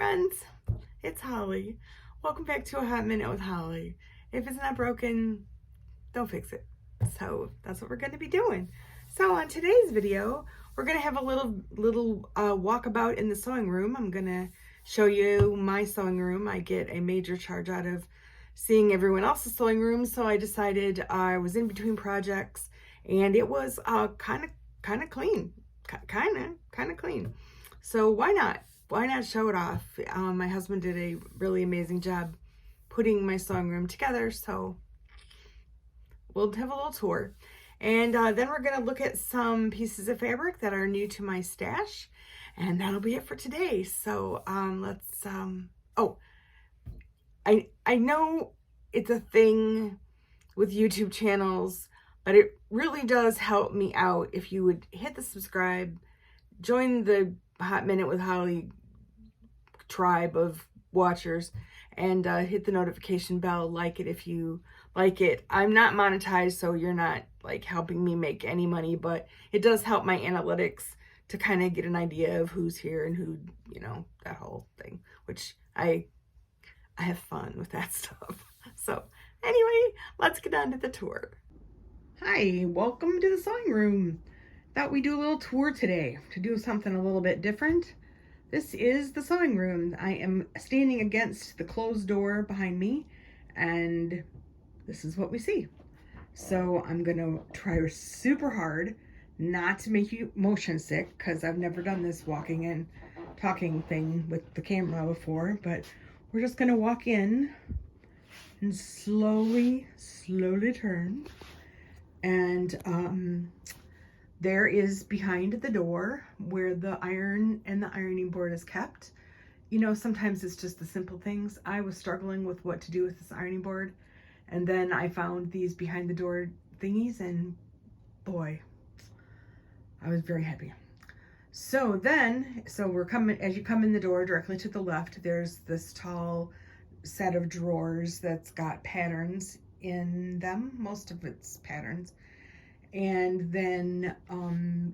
friends, it's Holly. Welcome back to A Hot Minute with Holly. If it's not broken, don't fix it. So that's what we're going to be doing. So on today's video, we're going to have a little walkabout in the sewing room. I'm going to show you my sewing room. I get a major charge out of seeing everyone else's sewing room, so I decided I was in between projects and it was kind of clean, kind of clean. So why not show it off? My husband did a really amazing job putting my sewing room together, so we'll have a little tour. And then we're going to look at some pieces of fabric that are new to my stash, and that'll be it for today. So I know it's a thing with YouTube channels, but it really does help me out if you would hit the subscribe, join the Hot Minute with Holly tribe of watchers, and hit the notification bell. Like it if you like it. I'm not monetized, so you're not like helping me make any money, but it does help my analytics to kind of get an idea of who's here and who, you know, that whole thing, which I have fun with that stuff. So anyway, let's get on to the tour. Hi, welcome to the sewing room. Thought we'd do a little tour today to do something a little bit different. This is the sewing room. I am standing against the closed door behind me, and this is what we see. So I'm gonna try super hard not to make you motion sick, because I've never done this walking and talking thing with the camera before, but we're just gonna walk in and slowly turn. And there is behind the door where the iron and the ironing board is kept. You know, sometimes it's just the simple things. I was struggling with what to do with this ironing board, and then I found these behind the door thingies, and boy, I was very happy. So we're coming, as you come in the door directly to the left, there's this tall set of drawers that's got patterns in them, most of it's patterns. And then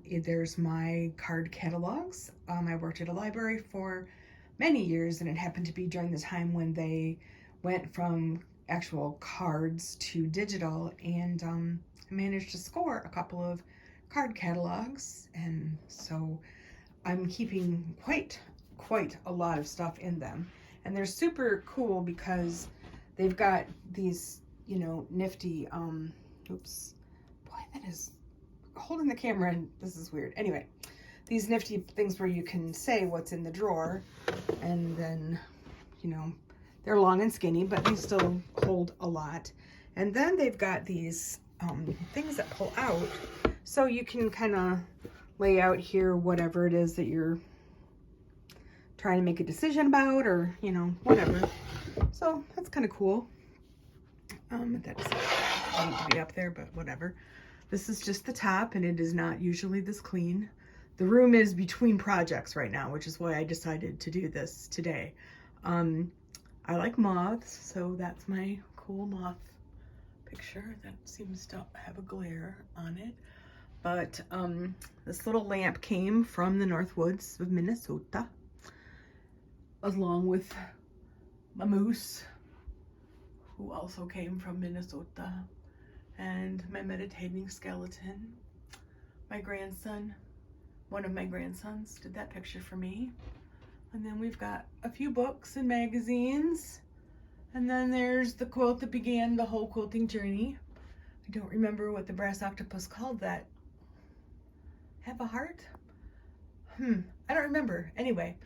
there's my card catalogs. I worked at a library for many years, and it happened to be during the time when they went from actual cards to digital, and I managed to score a couple of card catalogs, and so I'm keeping quite a lot of stuff in them. And they're super cool because they've got these, you know, nifty, oops, boy, that is holding the camera, and this is weird. Anyway, these nifty things where you can say what's in the drawer, and then, you know, they're long and skinny, but they still hold a lot. And then they've got these things that pull out, so you can kind of lay out here whatever it is that you're trying to make a decision about, or, you know, whatever. So that's kind of cool. That doesn't need to be up there, but whatever. This is just the top, and it is not usually this clean. The room is between projects right now, which is why I decided to do this today. I like moths, so that's my cool moth picture that seems to have a glare on it. But this little lamp came from the North Woods of Minnesota, along with a moose who also came from Minnesota, and my meditating skeleton. My grandson, one of my grandsons, did that picture for me. And then we've got a few books and magazines. And then there's the quilt that began the whole quilting journey. I don't remember what the brass octopus called that. Have a heart? I don't remember. Anyway,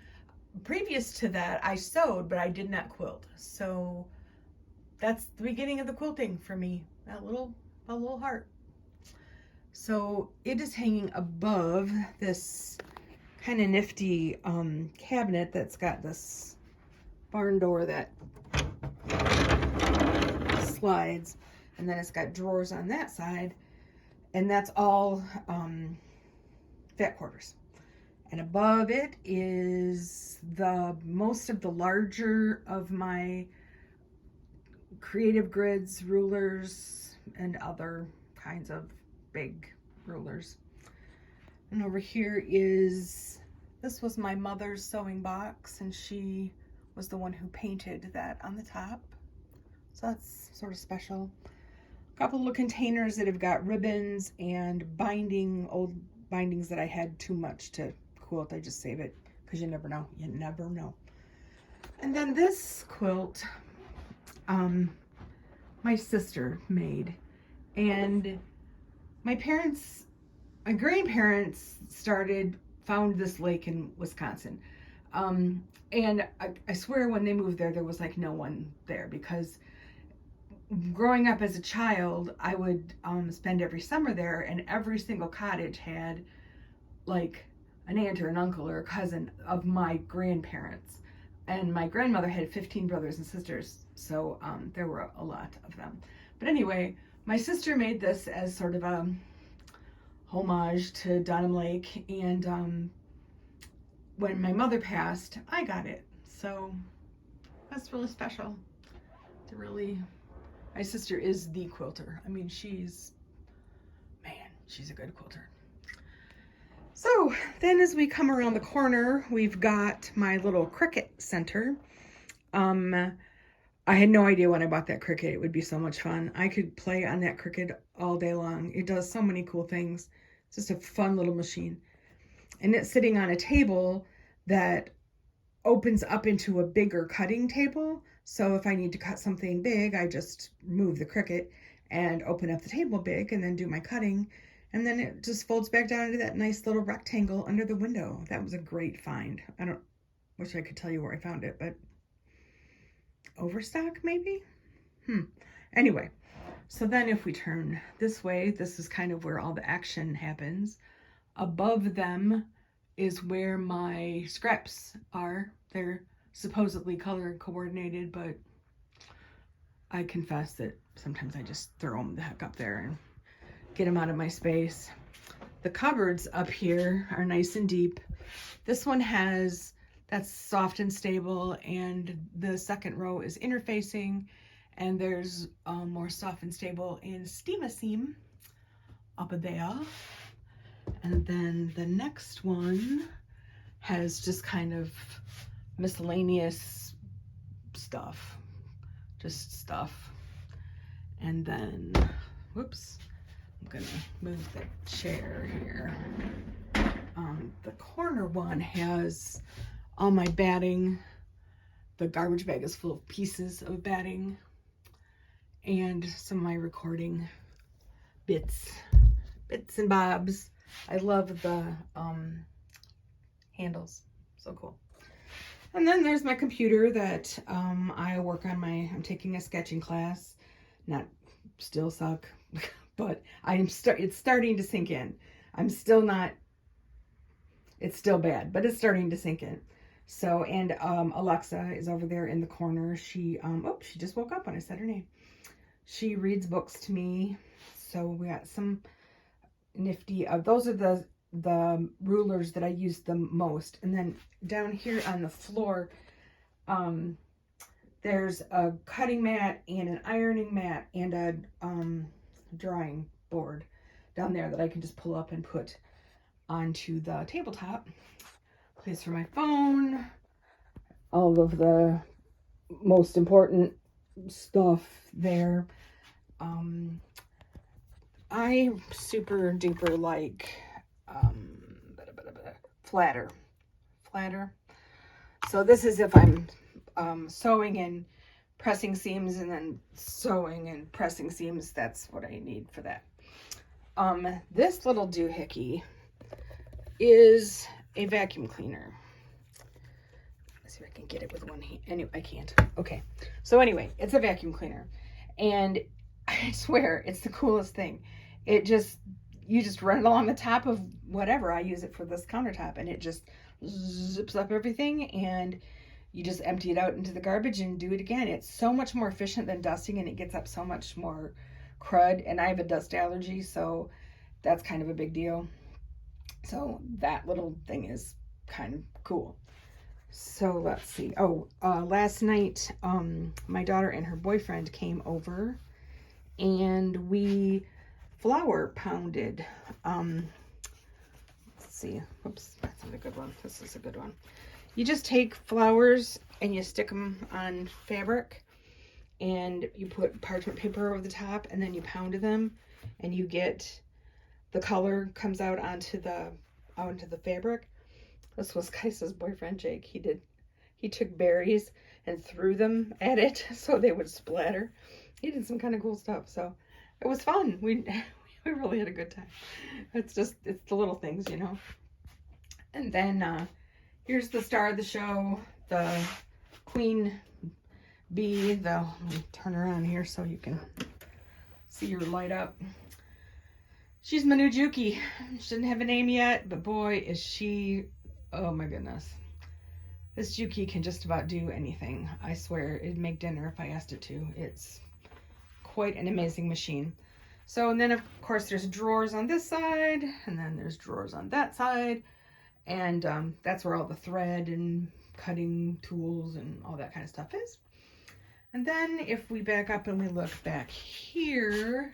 previous to that, I sewed, but I did not quilt. So that's the beginning of the quilting for me, a little heart. So it is hanging above this kind of nifty cabinet that's got this barn door that slides, and then it's got drawers on that side, and that's all vet quarters. And above it is most of the larger of my creative grids, rulers, and other kinds of big rulers. And over here is This was my mother's sewing box, and she was the one who painted that on the top. So that's sort of special. A couple little containers that have got ribbons and old bindings that I had too much to quilt. I just save it because you never know. You never know. And then this quilt, my sister made. And my grandparents found this lake in Wisconsin. And I swear when they moved there was like no one there, because growing up as a child, I would spend every summer there, and every single cottage had like an aunt or an uncle or a cousin of my grandparents. And my grandmother had 15 brothers and sisters, so there were a lot of them. But anyway, my sister made this as sort of a homage to Dunham Lake, and when my mother passed, I got it. So that's really special. My sister is the quilter. I mean, she's a good quilter. So then as we come around the corner, we've got my little Cricut center. I had no idea when I bought that Cricut it would be so much fun. I could play on that Cricut all day long. It does so many cool things. It's just a fun little machine. And it's sitting on a table that opens up into a bigger cutting table. So if I need to cut something big, I just move the Cricut and open up the table big and then do my cutting. And then it just folds back down into that nice little rectangle under the window. That was a great find. Wish I could tell you where I found it, but Overstock maybe? Anyway, so then if we turn this way, this is kind of where all the action happens. Above them is where my scraps are. They're supposedly color coordinated, but I confess that sometimes I just throw them the heck up there and get them out of my space. The cupboards up here are nice and deep. This one that's soft and stable, and the second row is interfacing, and there's more soft and stable in Steam up there. And then the next one has just kind of miscellaneous stuff, just stuff. And then, whoops, I'm gonna move the chair here. The corner one has all my batting. The garbage bag is full of pieces of batting and some of my recording bits and bobs. I love the handles, so cool. And then there's my computer that I work on. I'm taking a sketching class. Still suck, but it's starting to sink in. It's still bad, but it's starting to sink in. So, and Alexa is over there in the corner. She just woke up when I said her name. She reads books to me. So we got some nifty, those are the rulers that I use the most. And then down here on the floor, there's a cutting mat and an ironing mat and a drawing board down there that I can just pull up and put onto the tabletop. Place for my phone, all of the most important stuff there. I super duper like flatter. So this is if I'm sewing and pressing seams and then sewing and pressing seams. That's what I need for that. This little doohickey is a vacuum cleaner. Let's see if I can get it with one hand. Anyway, I can't. Okay. So anyway, it's a vacuum cleaner, and I swear it's the coolest thing. You just run it along the top of whatever. I use it for this countertop, and it just zips up everything, and you just empty it out into the garbage and do it again. It's so much more efficient than dusting, and it gets up so much more crud. And I have a dust allergy, so that's kind of a big deal. So that little thing is kind of cool. So let's see. Last night, my daughter and her boyfriend came over, and we flour pounded. Let's see. Oops, that's not a good one. This is a good one. You just take flowers and you stick them on fabric, and you put parchment paper over the top, and then you pound them, and you get the color comes out onto the fabric. This was Kaisa's boyfriend Jake. He took berries and threw them at it so they would splatter. He did some kind of cool stuff. So it was fun. We really had a good time. It's the little things, you know. And then here's the star of the show, the queen bee. Let me turn around here so you can see her light up. She's my new Juki. She didn't have a name yet, but boy, is she, oh my goodness. This Juki can just about do anything. I swear, it'd make dinner if I asked it to. It's quite an amazing machine. So, and then of course there's drawers on this side, and then there's drawers on that side. And that's where all the thread and cutting tools and all that kind of stuff is. And then if we back up and we look back here,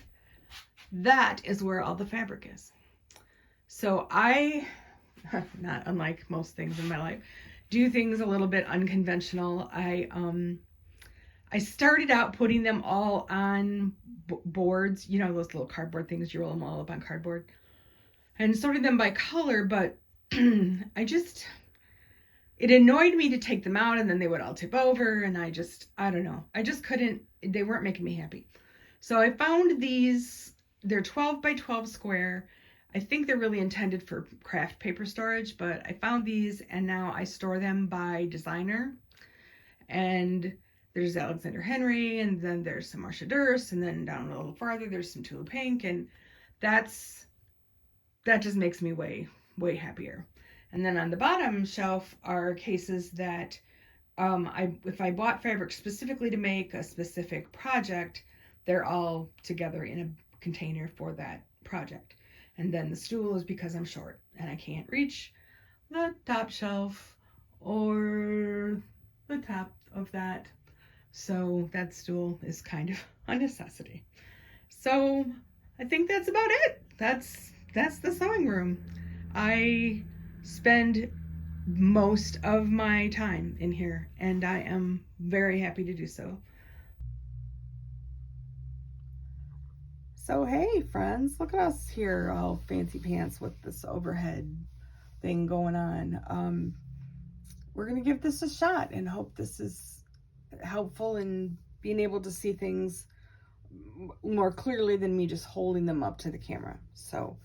that is where all the fabric is. So I, not unlike most things in my life, do things a little bit unconventional. I started out putting them all on boards, you know, those little cardboard things, you roll them all up on cardboard, and sorted them by color, but it annoyed me to take them out and then they would all tip over, and I don't know. I just couldn't, they weren't making me happy. So I found these. They're 12 by 12 square. I think they're really intended for craft paper storage, but I found these and now I store them by designer. And there's Alexander Henry, and then there's some Marcia Durst, and then down a little farther there's some Tula Pink, and that just makes me way, way happier. And then on the bottom shelf are cases that if I bought fabric specifically to make a specific project, they're all together in a container for that project. And then the stool is because I'm short and I can't reach the top shelf or the top of that. So that stool is kind of a necessity. So I think that's about it. That's the sewing room. I spend most of my time in here and I am very happy to do so. So hey friends, look at us here all fancy pants with this overhead thing going on. We're gonna give this a shot and hope this is helpful in being able to see things more clearly than me just holding them up to the camera. So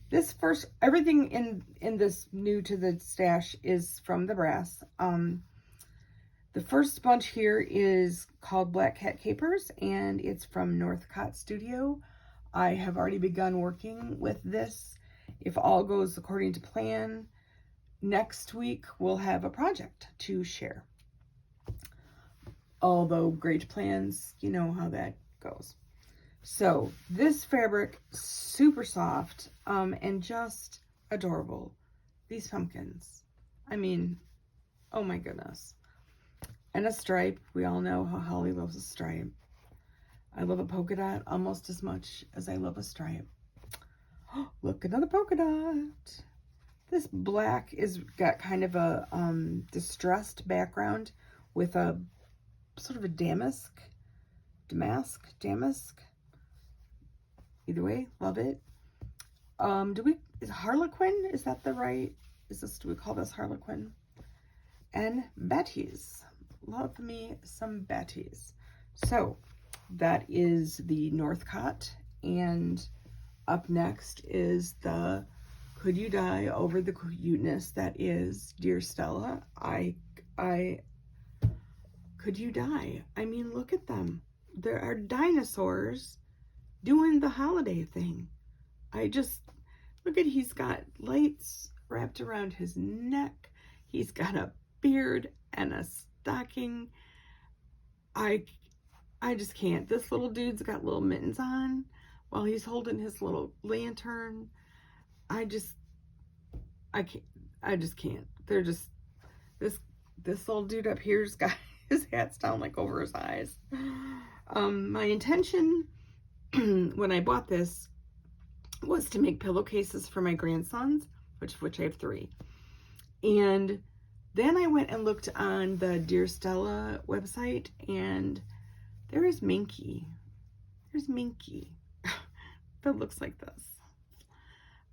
this everything in this new to the stash is from the brass. The first bunch here is called Black Cat Capers, and it's from Northcott Studio. I have already begun working with this. If all goes according to plan, next week we'll have a project to share. Although great plans, you know how that goes. So this fabric, super soft, and just adorable. These pumpkins, I mean, oh my goodness. And a stripe. We all know how Holly loves a stripe. I love a polka dot almost as much as I love a stripe. Oh, look, another polka dot. This black is got kind of a distressed background with a sort of a damask. Either way, love it. Is Harlequin? Is that the right? Do we call this Harlequin? And Betty's. Love me some Betty's. So that is the Northcott, and up next is the Could You Die Over the Cuteness that is Dear Stella. Could you die? I mean, look at them. There are dinosaurs doing the holiday thing. Look at, he's got lights wrapped around his neck. He's got a beard and a stocking. I just can't. This little dude's got little mittens on while he's holding his little lantern. I just can't. They're just, this little dude up here's got his hat's down like over his eyes. My intention when I bought this was to make pillowcases for my grandsons. which I have 3. And then I went and looked on the Dear Stella website, and there is Minky. There's Minky that looks like this.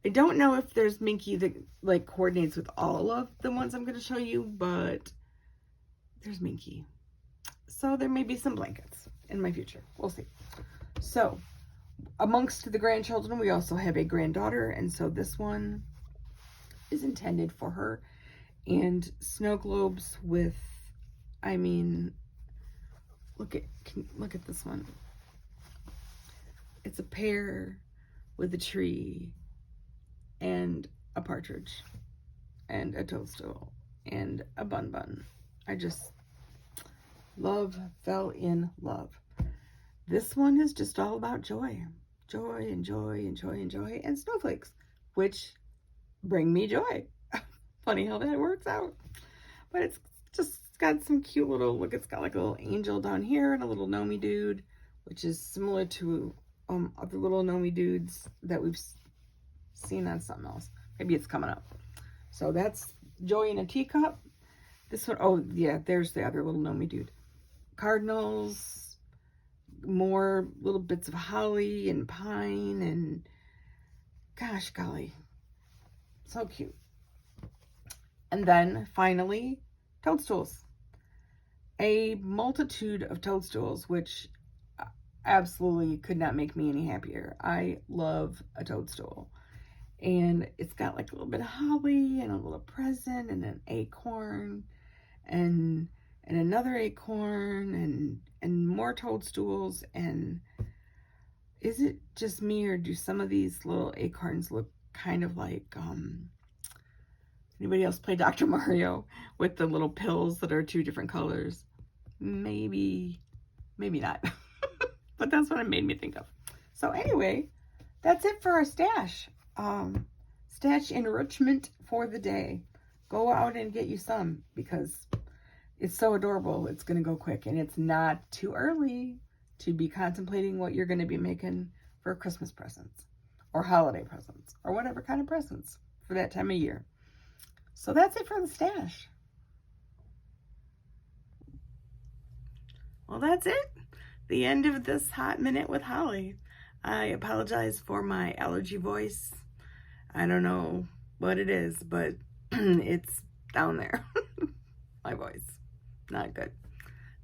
I don't know if there's Minky that like coordinates with all of the ones I'm going to show you, but there's Minky. So there may be some blankets in my future. We'll see. So amongst the grandchildren, we also have a granddaughter, and so this one is intended for her. And snow globes with, I mean, look at this one. It's a pear with a tree and a partridge and a toadstool and a bun. I just fell in love. This one is just all about joy. Joy and joy and joy and joy and snowflakes, which bring me joy. Funny how that works out. But it's just got some cute little, look, it's got like a little angel down here and a little gnomey dude, which is similar to other little gnomey dudes that we've seen on something else. Maybe it's coming up. So that's Joy in a Teacup. This one, oh yeah, there's the other little gnomey dude. Cardinals, more little bits of holly and pine, and gosh golly, so cute. And then finally, toadstools. A multitude of toadstools, which absolutely could not make me any happier. I love a toadstool. And it's got like a little bit of holly and a little present and an acorn and another acorn and more toadstools. And is it just me, or do some of these little acorns look kind of like anybody else play Dr. Mario with the little pills that are 2 different colors? Maybe not. But that's what it made me think of. So anyway, that's it for our stash. Stash enrichment for the day. Go out and get you some, because it's so adorable. It's going to go quick, and it's not too early to be contemplating what you're going to be making for Christmas presents or holiday presents or whatever kind of presents for that time of year. So that's it for the stash. Well, that's it. The end of this Hot Minute with Holly. I apologize for my allergy voice. I don't know what it is, but it's down there. My voice. Not good.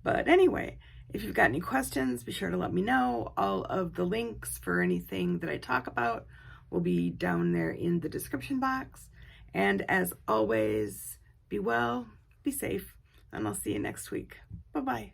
But anyway, if you've got any questions, be sure to let me know. All of the links for anything that I talk about will be down there in the description box. And as always, be well, be safe, and I'll see you next week. Bye-bye.